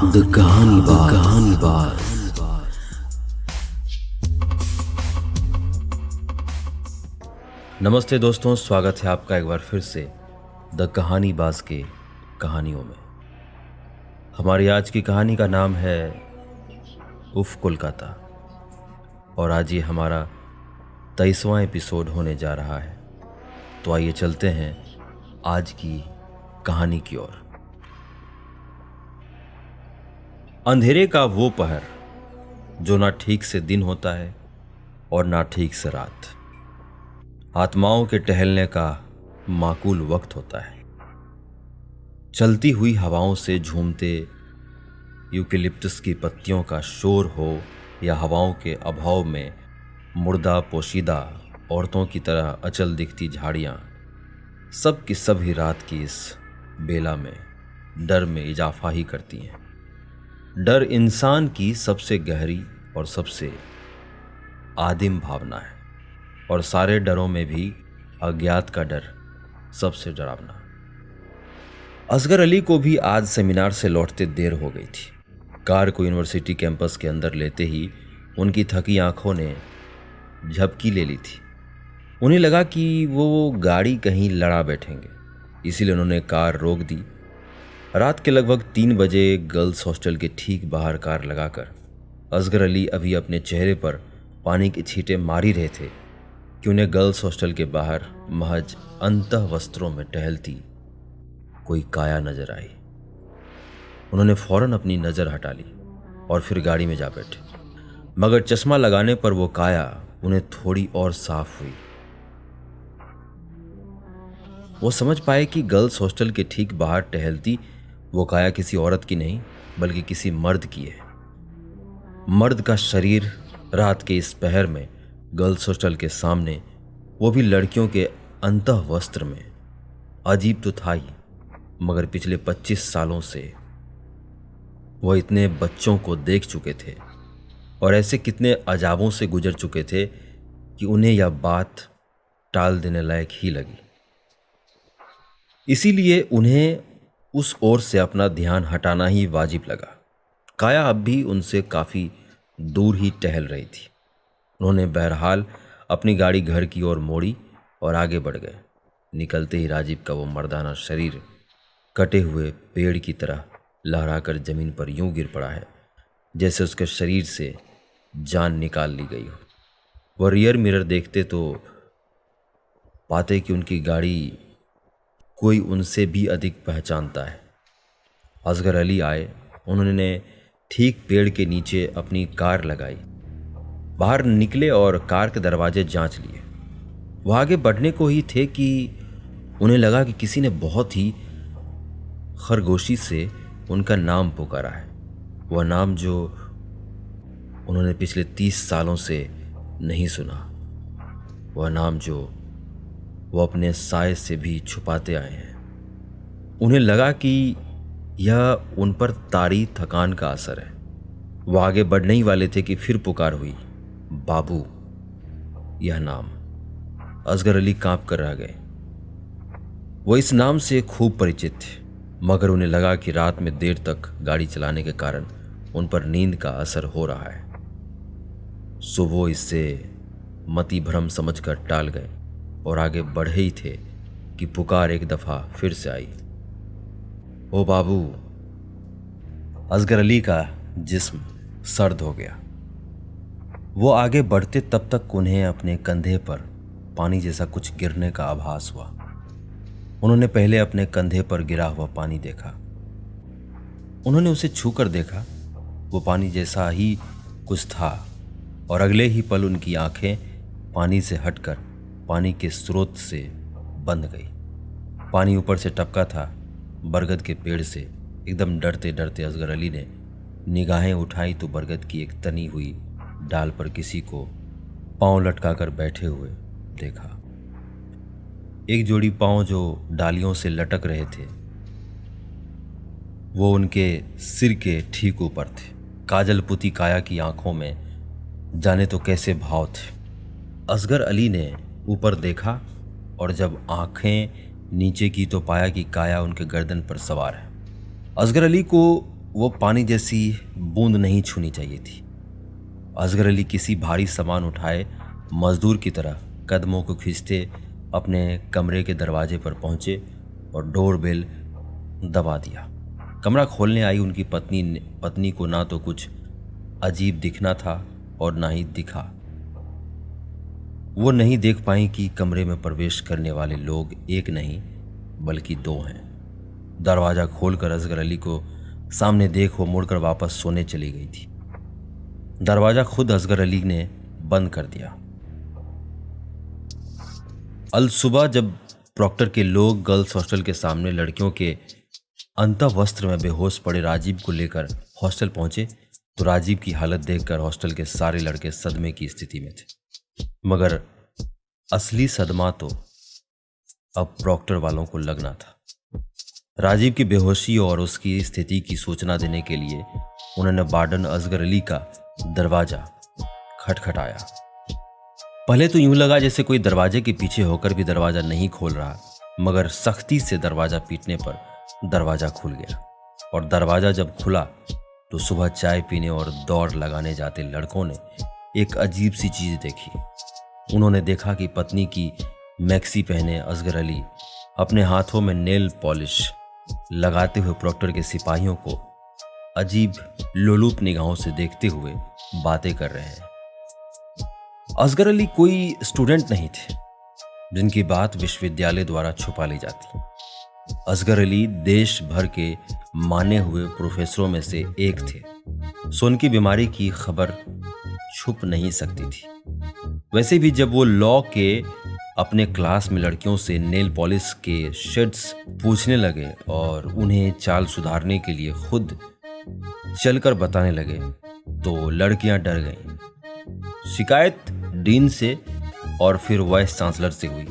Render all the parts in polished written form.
कहानी बाज। नमस्ते दोस्तों, स्वागत है आपका एक बार फिर से द कहानी बाज के कहानियों में। हमारी आज की कहानी का नाम है उफ कोलकाता और आज ये हमारा 23वां एपिसोड होने जा रहा है। तो आइए चलते हैं आज की कहानी की ओर। अंधेरे का वो पहर जो ना ठीक से दिन होता है और ना ठीक से रात, आत्माओं के टहलने का माकूल वक्त होता है। चलती हुई हवाओं से झूमते यूकेलिप्टस की पत्तियों का शोर हो या हवाओं के अभाव में मुर्दा पोशीदा औरतों की तरह अचल दिखती झाड़ियाँ, सब की सब ही रात की इस बेला में डर में इजाफा ही करती हैं। डर इंसान की सबसे गहरी और सबसे आदिम भावना है और सारे डरों में भी अज्ञात का डर सबसे डरावना। असगर अली को भी आज सेमिनार से लौटते देर हो गई थी। कार को यूनिवर्सिटी कैंपस के अंदर लेते ही उनकी थकी आंखों ने झपकी ले ली थी। उन्हें लगा कि वो गाड़ी कहीं लड़ा बैठेंगे, इसीलिए उन्होंने कार रोक दी। रात के लगभग 3 बजे गर्ल्स हॉस्टल के ठीक बाहर कार लगाकर असगर अली अभी अपने चेहरे पर पानी की छींटें मारी रहे थे कि उन्हें गर्ल्स हॉस्टल के बाहर महज अंतः वस्त्रों में टहलती कोई काया नजर आई। उन्होंने फौरन अपनी नज़र हटा ली और फिर गाड़ी में जा बैठे, मगर चश्मा लगाने पर वो काया उन्हें थोड़ी और साफ हुई। वो समझ पाए कि गर्ल्स हॉस्टल के ठीक बाहर टहलती वो काया किसी औरत की नहीं बल्कि किसी मर्द की है। मर्द का शरीर रात के इस पहर में गर्ल्स हॉस्टल के सामने, वो भी लड़कियों के अंतः वस्त्र में। अजीब तो था ही, मगर पिछले 25 सालों से वह इतने बच्चों को देख चुके थे और ऐसे कितने अजाबों से गुजर चुके थे कि उन्हें यह बात टाल देने लायक ही लगी। इसीलिए उन्हें उस ओर से अपना ध्यान हटाना ही वाजिब लगा। काया अब भी उनसे काफ़ी दूर ही टहल रही थी। उन्होंने बहरहाल अपनी गाड़ी घर की ओर मोड़ी और आगे बढ़ गए। निकलते ही राजीव का वो मर्दाना शरीर कटे हुए पेड़ की तरह लहराकर जमीन पर यूं गिर पड़ा है जैसे उसके शरीर से जान निकाल ली गई हो। वह रियर मिरर देखते तो पाते कि उनकी गाड़ी कोई उनसे भी अधिक पहचानता है। असगर अली आए, उन्होंने ठीक पेड़ के नीचे अपनी कार लगाई, बाहर निकले और कार के दरवाजे जांच लिए। वह आगे बढ़ने को ही थे कि उन्हें लगा कि किसी ने बहुत ही खरगोशी से उनका नाम पुकारा है। वह नाम जो उन्होंने पिछले 30 सालों से नहीं सुना, वह नाम जो वो अपने साए से भी छुपाते आए हैं। उन्हें लगा कि यह उन पर तारी थकान का असर है। वो आगे बढ़ने ही वाले थे कि फिर पुकार हुई, बाबू। यह नाम असगर अली कांप कर रह गए। वो इस नाम से खूब परिचित थे, मगर उन्हें लगा कि रात में देर तक गाड़ी चलाने के कारण उन पर नींद का असर हो रहा है। सो वो इससे मति भ्रम समझकर टाल गए और आगे बढ़े ही थे कि पुकार एक दफा फिर से आई, ओ बाबू। असगर अली का जिस्म सर्द हो गया। वो आगे बढ़ते तब तक उन्हें अपने कंधे पर पानी जैसा कुछ गिरने का आभास हुआ। उन्होंने पहले अपने कंधे पर गिरा हुआ पानी देखा। उन्होंने उसे छूकर देखा, वो पानी जैसा ही कुछ था और अगले ही पल उनकी आंखें पानी से हटकर पानी के स्रोत से बंध गई। पानी ऊपर से टपका था बरगद के पेड़ से। एकदम डरते डरते असगर अली ने निगाहें उठाई तो बरगद की एक तनी हुई डाल पर किसी को पांव लटकाकर बैठे हुए देखा। एक जोड़ी पांव जो डालियों से लटक रहे थे वो उनके सिर के ठीक ऊपर थे। काजल पुती काया की आंखों में जाने तो कैसे भाव थे। असगर अली ने ऊपर देखा और जब आंखें नीचे की तो पाया कि काया उनके गर्दन पर सवार है। असगर अली को वो पानी जैसी बूंद नहीं छूनी चाहिए थी। असगर अली किसी भारी सामान उठाए मजदूर की तरह कदमों को खींचते अपने कमरे के दरवाजे पर पहुंचे और डोर बेल दबा दिया। कमरा खोलने आई उनकी पत्नी को ना तो कुछ अजीब दिखना था और ना ही दिखा। वो नहीं देख पाई कि कमरे में प्रवेश करने वाले लोग एक नहीं बल्कि दो हैं। दरवाजा खोलकर असगर अली को सामने देख वो मुड़कर वापस सोने चली गई थी। दरवाजा खुद असगर अली ने बंद कर दिया। अल सुबह जब प्रॉक्टर के लोग गर्ल्स हॉस्टल के सामने लड़कियों के अंतःवस्त्र में बेहोश पड़े राजीव को लेकर हॉस्टल पहुंचे तो राजीव की हालत देखकर हॉस्टल के सारे लड़के सदमे की स्थिति में थे। मगर असली सदमा तो अब प्रॉक्टर वालों को लगना था। राजीव की बेहोशी और उसकी स्थिति की सूचना देने के लिए उन्होंने वार्डन असगर अली का दरवाजा खटखटाया। पहले तो यूं लगा जैसे कोई दरवाजे के पीछे होकर भी दरवाजा नहीं खोल रहा, मगर सख्ती से दरवाजा पीटने पर दरवाजा खुल गया। और दरवाजा जब खुला तो सुबह चाय पीने और दौड़ लगाने जाते लड़कों ने एक अजीब सी चीज देखी। उन्होंने देखा कि पत्नी की मैक्सी पहने असगर अली अपने हाथों में नेल पॉलिश लगाते हुए प्रॉक्टर के सिपाहियों को अजीब लोलुप निगाहों से देखते हुए बातें कर रहे हैं। असगर अली कोई स्टूडेंट नहीं थे जिनकी बात विश्वविद्यालय द्वारा छुपा ली जाती। असगर अली देश भर के माने हुए प्रोफेसरों में से एक थे, सो उनकी बीमारी की खबर छुप नहीं सकती थी। वैसे भी जब वो लॉ के अपने क्लास में लड़कियों से नेल पॉलिश के शेड्स पूछने लगे और उन्हें चाल सुधारने के लिए खुद चलकर बताने लगे तो लड़कियां डर गईं। शिकायत डीन से और फिर वाइस चांसलर से हुई।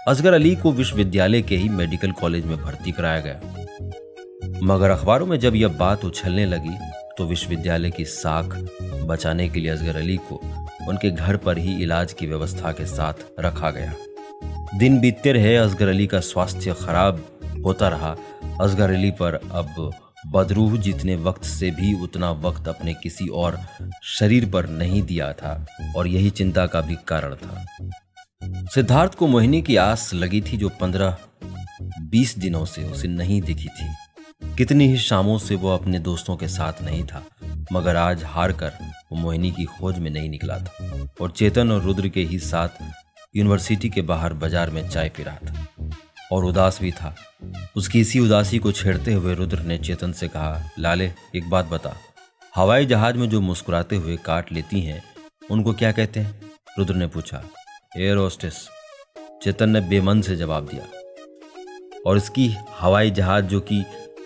असगर अली को विश्वविद्यालय के ही मेडिकल कॉलेज में भर्ती कराया गया। मगर अखबारों में जब यह बात उछलने लगी तो विश्वविद्यालय की साख बचाने के लिए असगर अली को उनके घर पर ही इलाज की व्यवस्था के साथ रखा गया। दिन बीतते रहे, असगर अली का स्वास्थ्य खराब होता रहा। असगर अली पर अब बदरूह जितने वक्त से भी उतना वक्त अपने किसी और शरीर पर नहीं दिया था और यही चिंता का भी कारण था। सिद्धार्थ को मोहिनी की आस लगी थी जो 15-20 दिनों से उसे नहीं दिखी थी। कितनी ही शामों से वो अपने दोस्तों के साथ नहीं था, मगर आज हार कर वो मोहिनी की खोज में नहीं निकला था और चेतन और रुद्र के ही साथ यूनिवर्सिटी के बाहर बाजार में चाय पी रहा था और उदास भी था। उसकी इसी उदासी को छेड़ते हुए रुद्र ने चेतन से कहा, लाले एक बात बता, हवाई जहाज में जो मुस्कुराते हुए काट लेती हैं उनको क्या कहते हैं? रुद्र ने पूछा। एयर होस्टेस, चेतन ने बेमन से जवाब दिया। और इसकी हवाई जहाज जो कि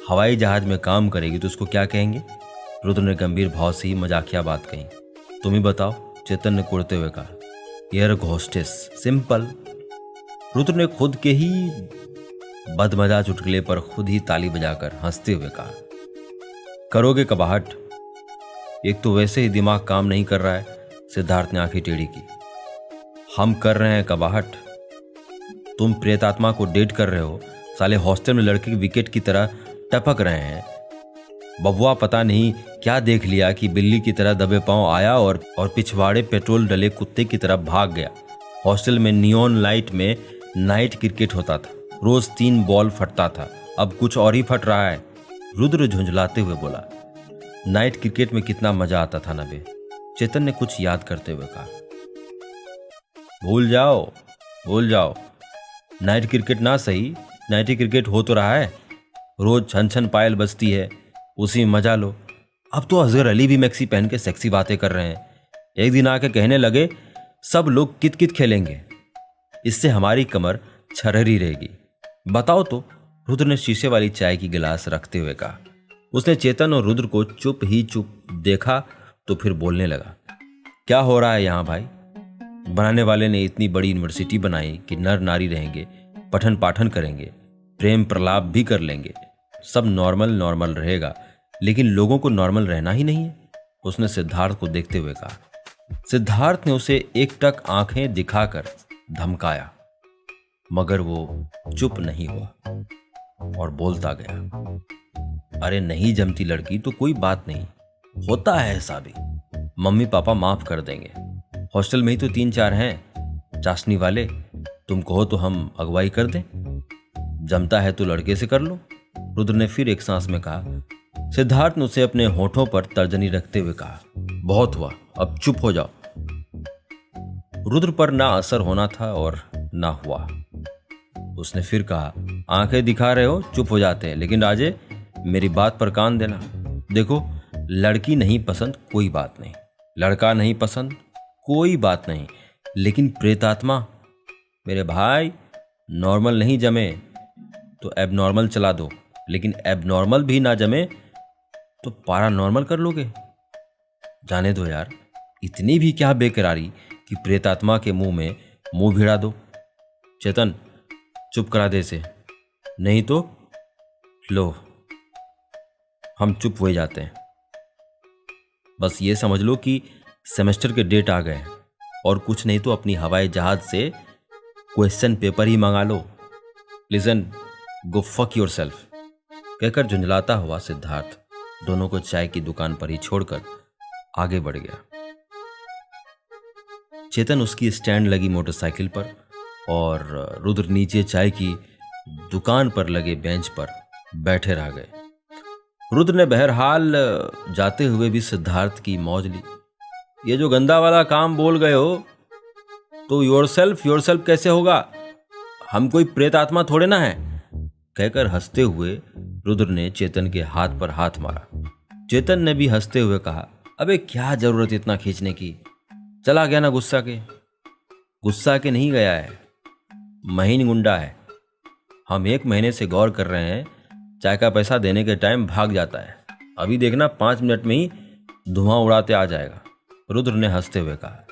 हवाई जहाज में काम करेगी तो उसको क्या कहेंगे? रुद्र ने गंभीर भाव से ही मजाकिया बात कही। तुम ही बताओ, चेतन ने कुड़ते हुए कहा। Air hostess, simple. रुद्र ने खुद के ही बदमजा चुटकुले पर खुद ही ताली बजाकर हंसते हुए कहा, करोगे कबाहट? एक तो वैसे ही दिमाग काम नहीं कर रहा है। सिद्धार्थ ने आंखें टेढ़ी की। हम कर रहे हैं कबाहट? तुम प्रेतात्मा को डेट कर रहे हो। साले हॉस्टल में लड़के विकेट की तरह टपक रहे हैं। बबुआ पता नहीं क्या देख लिया कि बिल्ली की तरह दबे पांव आया और पिछवाड़े पेट्रोल डले कुत्ते की तरह भाग गया। हॉस्टल में नियॉन लाइट में नाइट क्रिकेट होता था, रोज 3 बॉल फटता था, अब कुछ और ही फट रहा है। रुद्र झुंझलाते हुए बोला। नाइट क्रिकेट में कितना मजा आता था ना बे, चेतन ने कुछ याद करते हुए कहा। भूल जाओ, नाइट क्रिकेट ना सही, नाइट क्रिकेट हो तो रहा है, रोज छन छन पायल बजती है, उसी में मजा लो। अब तो असगर अली भी मैक्सी पहन के सेक्सी बातें कर रहे हैं। एक दिन आके कहने लगे सब लोग कित कित खेलेंगे, इससे हमारी कमर छरहरी रहेगी। बताओ तो, रुद्र ने शीशे वाली चाय की गिलास रखते हुए कहा। उसने चेतन और रुद्र को चुप देखा तो फिर बोलने लगा। क्या हो रहा है यहाँ भाई? बनाने वाले ने इतनी बड़ी यूनिवर्सिटी बनाई कि नर नारी रहेंगे, पठन पाठन करेंगे, प्रेम प्रलाप भी कर लेंगे, सब नॉर्मल रहेगा, लेकिन लोगों को नॉर्मल रहना ही नहीं है, उसने सिद्धार्थ को देखते हुए कहा। सिद्धार्थ ने उसे एकटक आंखें दिखाकर धमकाया, मगर वो चुप नहीं हुआ और बोलता गया। अरे नहीं जमती लड़की तो कोई बात नहीं, होता है ऐसा भी, मम्मी पापा माफ कर देंगे। हॉस्टल में ही तो 3-4 हैं चाशनी वाले, तुम कहो तो हम अगुवाई कर दें, जमता है तो लड़के से कर लो। रुद्र ने फिर एक सांस में कहा। सिद्धार्थ ने उसे अपने होठों पर तर्जनी रखते हुए कहा, बहुत हुआ, अब चुप हो जाओ। रुद्र पर ना असर होना था और ना हुआ। उसने फिर कहा, आंखें दिखा रहे हो, चुप हो जाते हैं, लेकिन राजे मेरी बात पर कान देना। देखो, लड़की नहीं पसंद कोई बात नहीं, लड़का नहीं पसंद कोई बात नहीं, लेकिन प्रेतात्मा, मेरे भाई, नॉर्मल नहीं जमे तो एबनॉर्मल चला दो, लेकिन एबनॉर्मल भी ना जमे तो पैरानॉर्मल कर लोगे। जाने दो यार, इतनी भी क्या बेकरारी कि प्रेतात्मा के मुंह में मुंह भिड़ा दो। चेतन, चुप करा दे इसे, नहीं तो लो, हम चुप हो जाते हैं। बस ये समझ लो कि सेमेस्टर के डेट आ गए, और कुछ नहीं तो अपनी हवाई जहाज से क्वेश्चन पेपर ही मंगा लो। लिसन, गो फक योरसेल्फ, कहकर झुंझलाता हुआ सिद्धार्थ दोनों को चाय की दुकान पर ही छोड़कर आगे बढ़ गया। चेतन उसकी स्टैंड लगी मोटरसाइकिल पर और रुद्र नीचे चाय की दुकान पर लगे बेंच पर बैठे रह गए। रुद्र ने बहरहाल जाते हुए भी सिद्धार्थ की मौज ली। ये जो गंदा वाला काम बोल गए हो तो योरसेल्फ कैसे होगा, हम कोई प्रेत आत्मा थोड़े ना है, कहकर हंसते हुए रुद्र ने चेतन के हाथ पर हाथ मारा। चेतन ने भी हंसते हुए कहा, अबे क्या जरूरत इतना खींचने की, चला गया ना गुस्सा के नहीं गया है, महीन गुंडा है। हम 1 महीने से गौर कर रहे हैं, चाय का पैसा देने के टाइम भाग जाता है, अभी देखना 5 मिनट में ही धुआं उड़ाते आ जाएगा, रुद्र ने हंसते हुए कहा।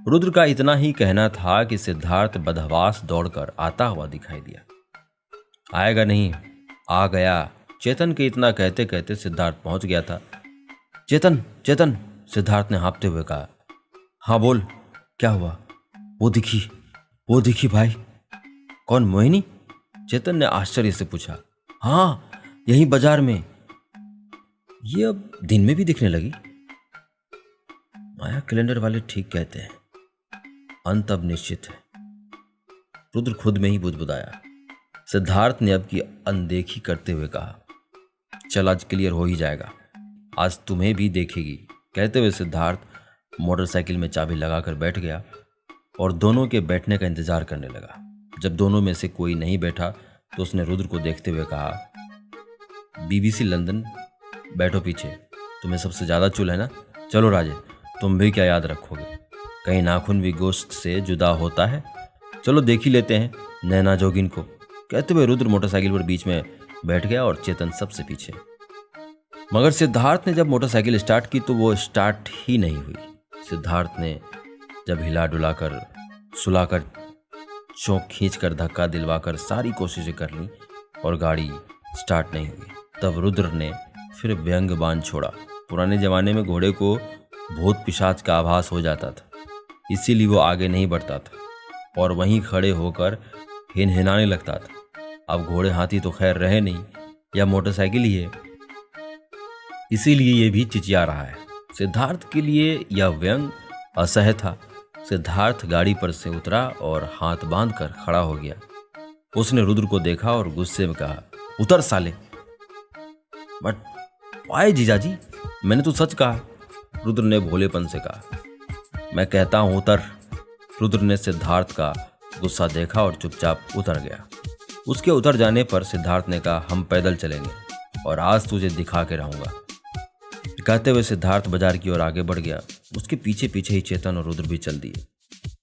रुद्र का इतना ही कहना था कि सिद्धार्थ बदहवास दौड़कर आता हुआ दिखाई दिया। आएगा नहीं, आ गया, चेतन के इतना कहते कहते सिद्धार्थ पहुंच गया था। चेतन, सिद्धार्थ ने हाँफते हुए कहा। हाँ बोल, क्या हुआ? वो दिखी भाई। कौन, मोहिनी? चेतन ने आश्चर्य से पूछा। हाँ, यहीं बाजार में। ये अब दिन में भी दिखने लगी। माया कैलेंडर वाले ठीक कहते हैं, अंत अब निश्चित है, रुद्र खुद में ही बुदबुदाया। सिद्धार्थ ने अब की अनदेखी करते हुए कहा, चल आज क्लियर हो ही जाएगा, आज तुम्हें भी देखेगी। कहते हुए सिद्धार्थ मोटरसाइकिल में चाबी लगाकर बैठ गया और दोनों के बैठने का इंतजार करने लगा। जब दोनों में से कोई नहीं बैठा तो उसने रुद्र को देखते हुए कहा, BBC लंदन, बैठो पीछे, तुम्हें सबसे ज्यादा चुल है ना। चलो राजे, तुम भी क्या याद रखोगे, कहीं नाखून भी गोश्त से जुदा होता है। चलो देख ही लेते हैं नैना जोगिन को। कहते हुए रुद्र मोटरसाइकिल पर बीच में बैठ गया और चेतन सबसे पीछे। मगर सिद्धार्थ ने जब मोटरसाइकिल स्टार्ट की तो वो स्टार्ट ही नहीं हुई। सिद्धार्थ ने जब हिला डुलाकर, सुलाकर, चौंक खींचकर, धक्का दिलवाकर सारी कोशिशें कर ली और गाड़ी स्टार्ट नहीं हुई, तब रुद्र ने फिर व्यंग बाण छोड़ा। पुराने जमाने में घोड़े को भूत पिशाच का आभास हो जाता था, इसीलिए वो आगे नहीं बढ़ता था और वहीं खड़े होकर हिनहिनाने लगता था। अब घोड़े हाथी तो खैर रहे नहीं, या मोटरसाइकिल ही है, इसीलिए ये भी चिचिया रहा है। सिद्धार्थ के लिए यह व्यंग असह्य था। सिद्धार्थ गाड़ी पर से उतरा और हाथ बांधकर खड़ा हो गया। उसने रुद्र को देखा और गुस्से में कहा, उतर साले। बट वाई जीजाजी, मैंने तो सच कहा, रुद्र ने भोलेपन से कहा। मैं कहता हूं उतर। रुद्र ने सिद्धार्थ का गुस्सा देखा और चुपचाप उतर गया। उसके उतर जाने पर सिद्धार्थ ने कहा, हम पैदल चलेंगे और आज तुझे दिखा के रहूंगा। कहते हुए सिद्धार्थ बाजार की ओर आगे बढ़ गया। उसके पीछे पीछे ही चेतन और रुद्र भी चल दिए।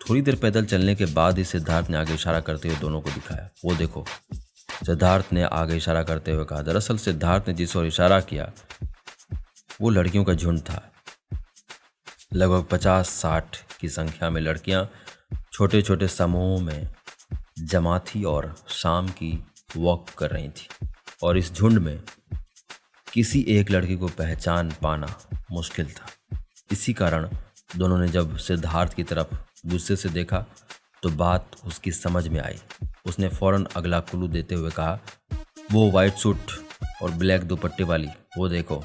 थोड़ी देर पैदल चलने के बाद ही सिद्धार्थ ने आगे इशारा करते हुए दोनों को दिखाया। वो देखो, सिद्धार्थ ने आगे इशारा करते हुए कहा। दरअसल सिद्धार्थ ने जिस ओर इशारा किया वो लड़कियों का झुंड था। लगभग 50-60 की संख्या में लड़कियां छोटे छोटे समूहों में जमा थी और शाम की वॉक कर रही थी, और इस झुंड में किसी एक लड़की को पहचान पाना मुश्किल था। इसी कारण दोनों ने जब सिद्धार्थ की तरफ गुस्से से देखा तो बात उसकी समझ में आई। उसने फौरन अगला क्लू देते हुए कहा, वो वाइट सूट और ब्लैक दुपट्टे वाली, वो देखो।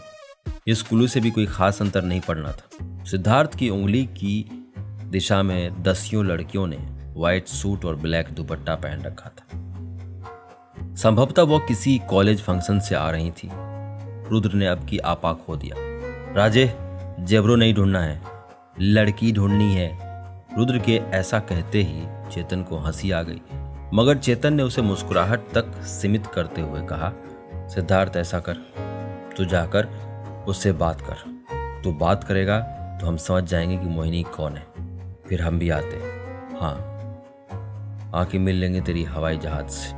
इस कुल्लू से भी कोई खास अंतर नहीं पड़ना था। सिद्धार्थ की उंगली की दिशा में दसियों लड़कियों ने व्हाइट सूट और ब्लैक दुपट्टा पहन रखा था। संभवतः वो किसी कॉलेज फंक्शन से आ रही थी। रुद्र ने अब की आपा खो दिया। राजे, जेबरो नहीं ढूंढना है, लड़की ढूंढनी है। रुद्र के ऐसा कहते ही चेतन को हंसी आ गई, मगर चेतन ने उसे मुस्कुराहट तक सीमित करते हुए कहा, सिद्धार्थ ऐसा कर, तू जाकर उससे बात कर। तू बात करेगा तो हम समझ जाएंगे कि मोहिनी कौन है, फिर हम भी आते हैं। हाँ, आके मिल लेंगे तेरी हवाई जहाज से।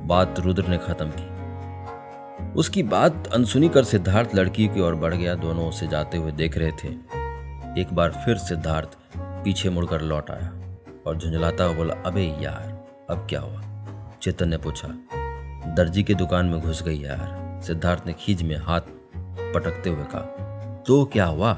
बात रुद्र ने खत्म की। उसकी बात अनसुनी कर सिद्धार्थ लड़की की ओर बढ़ गया। दोनों उसे जाते हुए देख रहे थे। एक बार फिर सिद्धार्थ पीछे मुड़कर लौट आया और झुंझलाता हुआ बोला, अबे यार, अब क्या हुआ? चेतन ने पूछा। दर्जी की दुकान में घुस गई यार, सिद्धार्थ ने खींच में हाथ पटकते हुए कहा। तो क्या हुआ?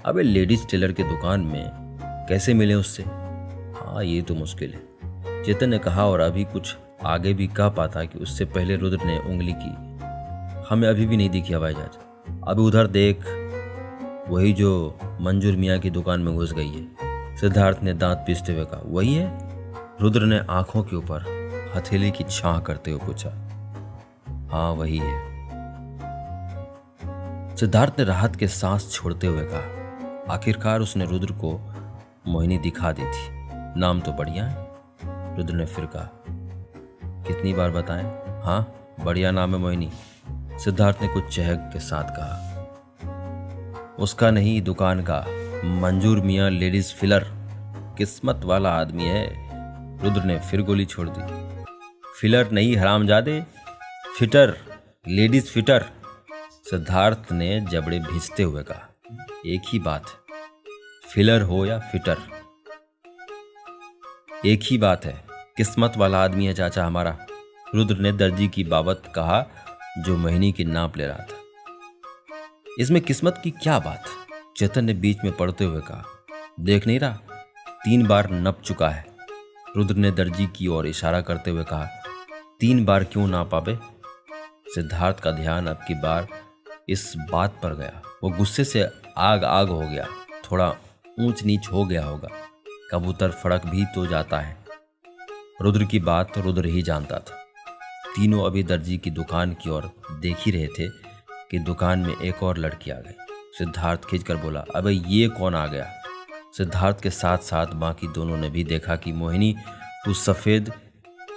अबे लेडीज टेलर की दुकान में कैसे मिले उससे? हाँ, ये तो मुश्किल है, चेतन ने कहा और अभी कुछ आगे भी कह पाता कि उससे पहले रुद्र ने उंगली की। हमें अभी भी नहीं दिखी हवाई जहाज। अभी उधर देख, वही जो मंजूर मियाँ की दुकान में घुस गई है। सिद्धार्थ ने दांत पीसते हुए कहा। वही है? रुद्र ने आंखों के ऊपर हथेली की छां करते हुए पूछा। हाँ, वही है, सिद्धार्थ ने राहत के सांस छोड़ते हुए कहा। आखिरकार उसने रुद्र को मोहिनी दिखा दी थी। नाम तो बढ़िया है, रुद्र ने फिर कहा। कितनी बार बताएं? हाँ, बढ़िया नाम है मोहिनी, सिद्धार्थ ने कुछ चहक के साथ कहा। उसका नहीं, दुकान का। मंजूर मियाँ लेडीज फिलर, किस्मत वाला आदमी है। रुद्र ने फिर गोली छोड़ दी। फिलर नहीं हरामजादे, फिटर, लेडीज फिटर, सिद्धार्थ ने जबड़े भींचते हुए कहा। एक ही बात है, फिलर हो या फिटर, एक ही बात है। किस्मत वाला आदमी है चाचा हमारा, रुद्र ने दर्जी की बाबत कहा जो मोहिनी की नाप ले रहा था। इसमें किस्मत की क्या बात? चेतन ने बीच में पड़ते हुए कहा। देख नहीं रहा, 3 बार नप चुका है, रुद्र ने दर्जी की ओर इशारा करते हुए कहा। 3 बार क्यों ना पाबे? सिद्धार्थ का ध्यान अब की बार इस बात पर गया। वो गुस्से से आग आग हो गया। थोड़ा ऊंच नीच हो गया होगा। कबूतर फड़क भी तो जाता है। रुद्र की बात रुद्र ही जानता था। तीनों अभी दर्जी की दुकान की ओर देख ही रहे थे कि दुकान में एक और लड़की आ गई। सिद्धार्थ खींचकर बोला, अबे ये कौन आ गया? सिद्धार्थ के साथ साथ बाकी दोनों ने भी देखा कि मोहिनी उस सफ़ेद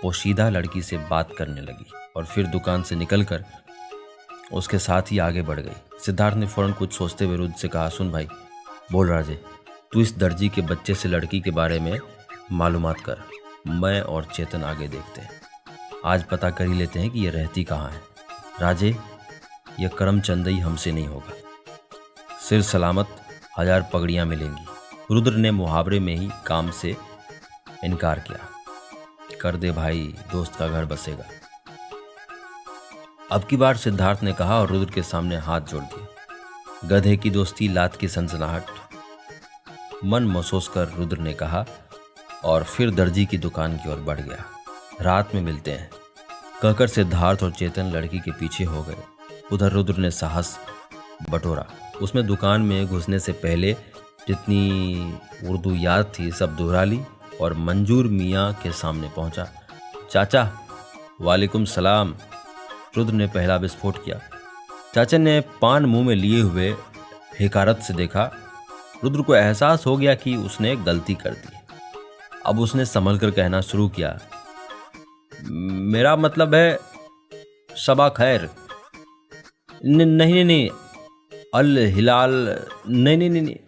पोशीदा लड़की से बात करने लगी और फिर दुकान से निकलकर उसके साथ ही आगे बढ़ गई। सिद्धार्थ ने फौरन कुछ सोचते हुए रुद्र से कहा, सुन भाई, बोल राजे, तू इस दर्जी के बच्चे से लड़की के बारे में मालूमात कर। मैं और चेतन आगे देखते हैं। आज पता कर ही लेते हैं कि ये रहती कहाँ है। राजे, यह करमचंदई हमसे नहीं होगा। सिर सलामत 1000 पगड़ियाँ मिलेंगी। रुद्र ने मुहावरे में ही काम से इनकार किया। कर दे भाई, दोस्त का घर बसेगा। अब की बार सिद्धार्थ ने कहा और रुद्र के सामने हाथ जोड़ दिए। गधे की दोस्ती, लात की सनसनाहट, मन महसूस कर रुद्र ने कहा और फिर दर्जी की दुकान की ओर बढ़ गया। रात में मिलते हैं, कहकर सिद्धार्थ और चेतन लड़की के पीछे हो गए। उधर रुद्र ने साहस बटोरा। उसमें दुकान में घुसने से पहले जितनी उर्दू याद थी सब दोहरा ली और मंजूर मियाँ के सामने पहुंचा। चाचा, वालेकुम सलाम। रुद्र ने पहला विस्फोट किया। चाचा ने पान मुंह में लिए हुए हिकारत से देखा। रुद्र को एहसास हो गया कि उसने गलती कर दी। अब उसने संभल कर कहना शुरू किया, मेरा मतलब है सबा खैर। नहीं नहीं, अल हिलाल, नहीं,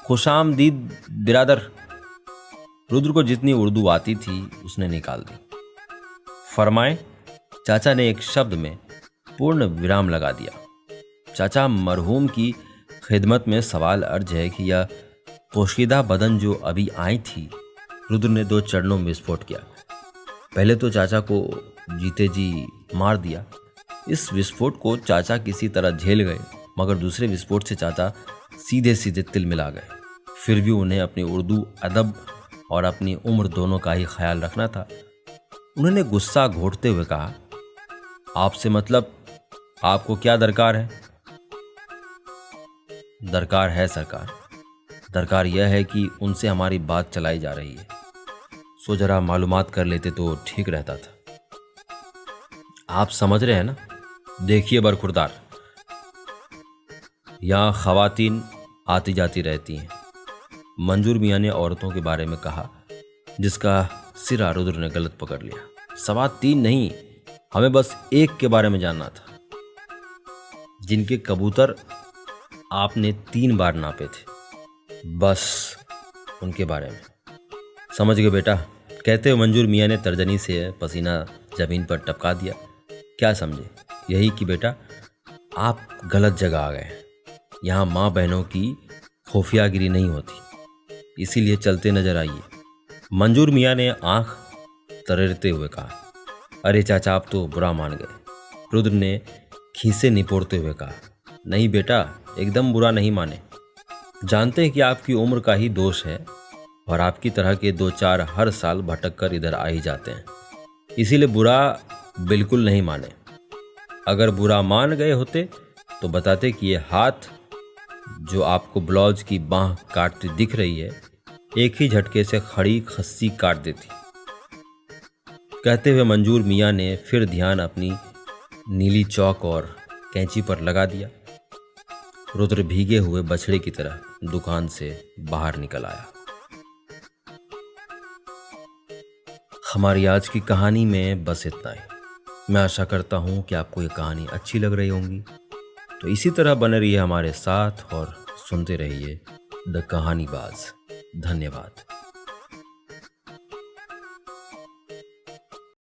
खुशामदीद बिरादर। रुद्र को जितनी उर्दू आती थी उसने निकाल दी। फरमाए। चाचा ने एक शब्द में पूर्ण विराम लगा दिया। चाचा, मरहूम की खिदमत में सवाल अर्ज है कि यह पोशीदा बदन जो अभी आई थी। रुद्र ने 2 चरणों में विस्फोट किया। पहले तो चाचा को जीते जी मार दिया। इस विस्फोट को चाचा किसी तरह झेल गए, मगर दूसरे विस्फोट से चाचा सीधे सीधे तिल मिला गए। फिर भी उन्हें अपनी उर्दू अदब और अपनी उम्र दोनों का ही ख्याल रखना था। उन्होंने गुस्सा घोटते हुए कहा, आपसे मतलब आपको क्या दरकार है? दरकार है सरकार। दरकार यह है कि उनसे हमारी बात चलाई जा रही है, सो जरा मालूमात कर लेते तो ठीक रहता था। आप समझ रहे हैं ना? देखिए बरखुरदार, यहाँ खवातीन आती जाती रहती हैं। मंजूर मियाँ ने औरतों के बारे में कहा, जिसका सिरा रुद्र ने गलत पकड़ लिया। 3.25 नहीं, हमें बस एक के बारे में जानना था, जिनके कबूतर आपने 3 बार नापे थे, बस उनके बारे में। समझ गए बेटा? कहते हुए मंजूर मियाँ ने तर्जनी से पसीना जमीन पर टपका दिया। क्या समझे? यही कि बेटा आप गलत जगह आ गए। यहाँ माँ बहनों की खुफियागिरी नहीं होती, इसीलिए चलते नजर आइए। मंजूर मियाँ ने आंख तरेरते हुए कहा, अरे चाचा आप तो बुरा मान गए। रुद्र ने खीसे निपोड़ते हुए कहा, नहीं बेटा, एकदम बुरा नहीं माने। जानते हैं कि आपकी उम्र का ही दोष है और आपकी तरह के 2-4 हर साल भटक कर इधर आ ही जाते हैं, इसीलिए बुरा बिल्कुल नहीं माने। अगर बुरा मान गए होते तो बताते कि ये हाथ जो आपको ब्लाउज की बाह काटती दिख रही है, एक ही झटके से खड़ी खस्सी काट देती। कहते हुए मंजूर मियाँ ने फिर ध्यान अपनी नीली चौक और कैंची पर लगा दिया। रुद्र भीगे हुए बछड़े की तरह दुकान से बाहर निकल आया। हमारी आज की कहानी में बस इतना ही। मैं आशा करता हूँ कि आपको ये कहानी अच्छी लग रही होंगी, तो इसी तरह बने रहिए हमारे साथ और सुनते रहिए द कहानीबाज। धन्यवाद।